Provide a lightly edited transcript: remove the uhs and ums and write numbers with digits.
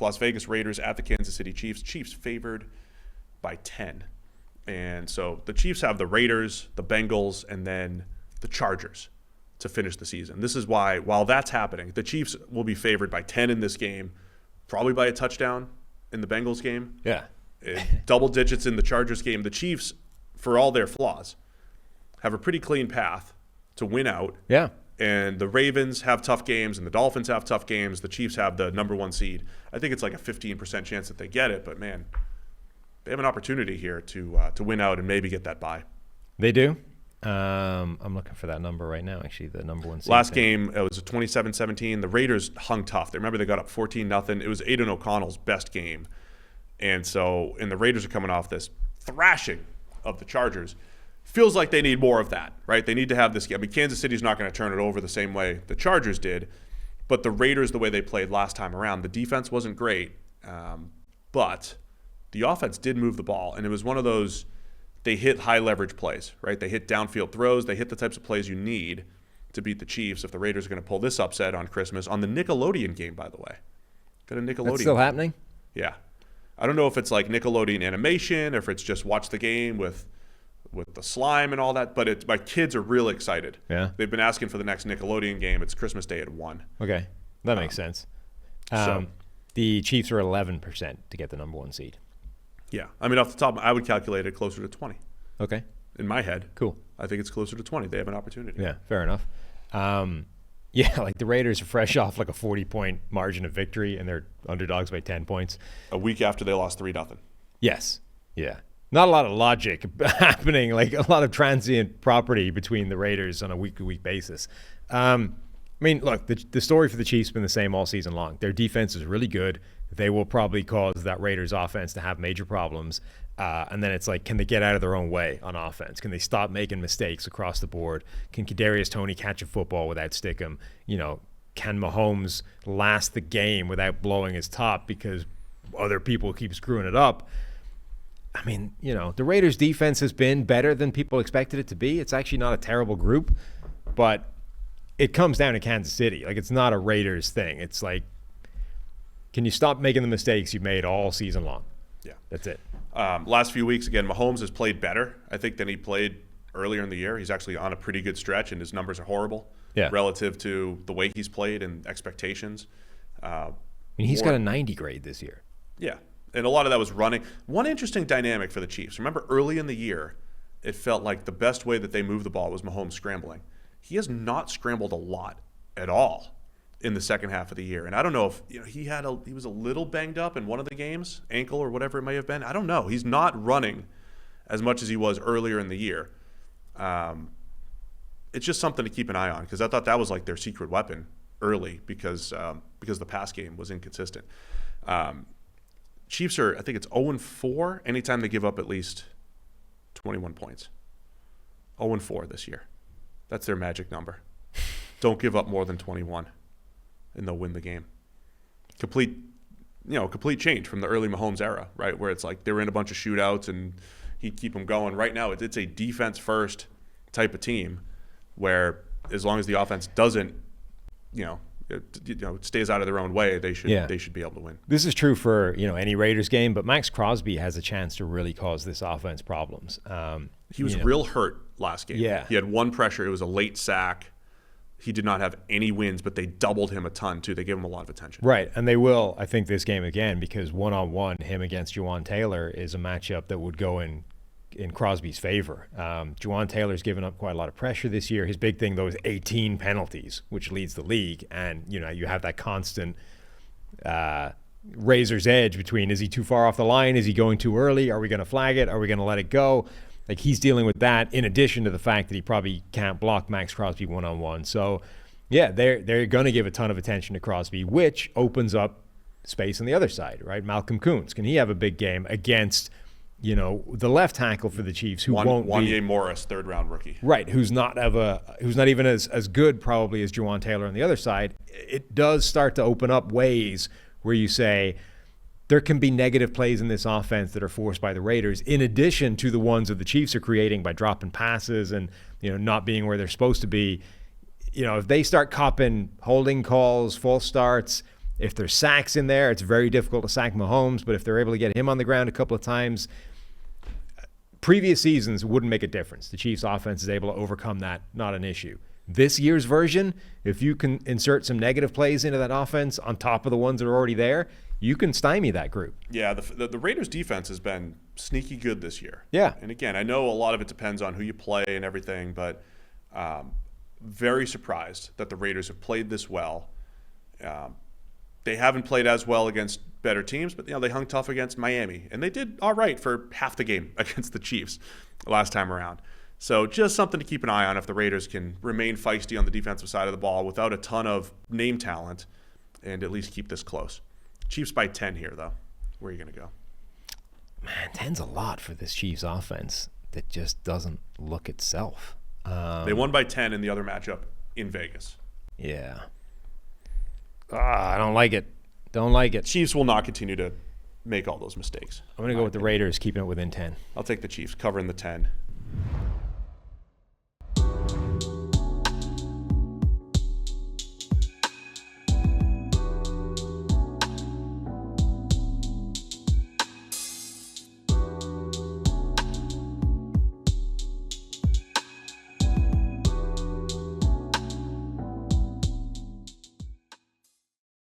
Las Vegas Raiders at the Kansas City Chiefs. Chiefs favored by 10. And so the Chiefs have the Raiders, the Bengals, and then the Chargers to finish the season. This is why, while that's happening, the Chiefs will be favored by 10 in this game, probably by a touchdown in the Bengals game. Yeah. Double digits in the Chargers game. The Chiefs, for all their flaws, have a pretty clean path to win out. Yeah. And the Ravens have tough games, and the Dolphins have tough games. The Chiefs have the number 1 seed. I think it's like a 15% chance that they get it, but man, they have an opportunity here to win out and maybe get that bye. They do. I'm looking for that number right now, actually, the number 1 seed. Last game, it was a 27-17. The Raiders hung tough. Remember, they got up 14-0. It was Aiden O'Connell's best game. And the Raiders are coming off this thrashing of the Chargers. Feels like they need more of that, right? They need to have this game. I mean, Kansas City's not going to turn it over the same way the Chargers did, but the Raiders, the way they played last time around, the defense wasn't great, but the offense did move the ball, and it was one of those, they hit high leverage plays, right? They hit downfield throws. They hit the types of plays you need to beat the Chiefs if the Raiders are going to pull this upset on Christmas, on the Nickelodeon game, by the way. Got a Nickelodeon. That's still happening? Yeah. I don't know if it's like Nickelodeon animation, or if it's just watch the game with the slime and all that, but my kids are really excited. Yeah. They've been asking for the next Nickelodeon game. It's Christmas Day at 1. Okay. That makes sense. The Chiefs are 11% to get the number 1 seed. Yeah. I mean, off the top, I would calculate it closer to 20. Okay. In my head. Cool. I think it's closer to 20. They have an opportunity. Yeah, fair enough. Yeah, like the Raiders are fresh off like a 40-point margin of victory, and they're underdogs by 10 points. A week after they lost 3-0. Yes. Yeah. Not a lot of logic happening, like a lot of transient property between the Raiders on a week-to-week basis. I mean, look, the story for the Chiefs has been the same all season long. Their defense is really good. They will probably cause that Raiders offense to have major problems. And then it's like, can they get out of their own way on offense? Can they stop making mistakes across the board? Can Kadarius Toney catch a football without Stickum? Can Mahomes last the game without blowing his top because other people keep screwing it up? I mean, the Raiders defense has been better than people expected it to be. It's actually not a terrible group, but it comes down to Kansas City. Like, it's not a Raiders thing. It's like, can you stop making the mistakes you've made all season long? Yeah. That's it. Last few weeks, again, Mahomes has played better, I think, than he played earlier in the year. He's actually on a pretty good stretch, and his numbers are horrible relative to the way he's played and expectations. He's got a 90 grade this year. Yeah. And a lot of that was running. One interesting dynamic for the Chiefs. Remember, early in the year, it felt like the best way that they moved the ball was Mahomes scrambling. He has not scrambled a lot at all in the second half of the year. And I don't know if he was a little banged up in one of the games, ankle or whatever it may have been. I don't know. He's not running as much as he was earlier in the year. It's just something to keep an eye on, because I thought that was like their secret weapon early because the pass game was inconsistent. Chiefs are, I think it's 0-4 anytime they give up at least 21 points. 0-4 this year. That's their magic number. Don't give up more than 21, and they'll win the game. Complete change from the early Mahomes era, right, where it's like they were in a bunch of shootouts and he'd keep them going. Right now, it's a defense-first type of team where as long as the offense doesn't, stays out of their own way, they should be able to win. This is true for any Raiders game, but Max Crosby has a chance to really cause this offense problems. He was real hurt last game. Yeah. He had one pressure. It was a late sack. He did not have any wins, but they doubled him a ton too. They gave him a lot of attention. Right, and they will, I think, this game again, because one-on-one, him against Juwan Taylor is a matchup that would go in Crosby's favor. Juwan Taylor's given up quite a lot of pressure this year. His big thing, though, is 18 penalties, which leads the league. And, you have that constant razor's edge between, is he too far off the line? Is he going too early? Are we going to flag it? Are we going to let it go? Like, he's dealing with that in addition to the fact that he probably can't block Max Crosby one-on-one. So, yeah, they're going to give a ton of attention to Crosby, which opens up space on the other side, right? Malcolm Kuntz, can he have a big game against the left tackle for the Chiefs, who won't be Wanye Morris, third-round rookie, right? Who's not even as good probably as Juwan Taylor on the other side. It does start to open up ways where you say there can be negative plays in this offense that are forced by the Raiders, in addition to the ones that the Chiefs are creating by dropping passes and not being where they're supposed to be. If they start copping holding calls, false starts, If there's sacks in there, it's very difficult to sack Mahomes, but if they're able to get him on the ground a couple of times, previous seasons wouldn't make a difference. The Chiefs' offense is able to overcome that, not an issue. This year's version, if you can insert some negative plays into that offense on top of the ones that are already there, you can stymie that group. Yeah, the Raiders' defense has been sneaky good this year. Yeah. And again, I know a lot of it depends on who you play and everything, but very surprised that the Raiders have played this well. They haven't played as well against better teams, but they hung tough against Miami, and they did all right for half the game against the Chiefs last time around. So just something to keep an eye on if the Raiders can remain feisty on the defensive side of the ball without a ton of name talent and at least keep this close. Chiefs by 10 here, though. Where are you going to go? Man, 10's a lot for this Chiefs offense that just doesn't look itself. They won by 10 in the other matchup in Vegas. Yeah. I don't like it. Don't like it. Chiefs will not continue to make all those mistakes. I'm going to go with the Raiders, keeping it within 10. I'll take the Chiefs, covering the 10.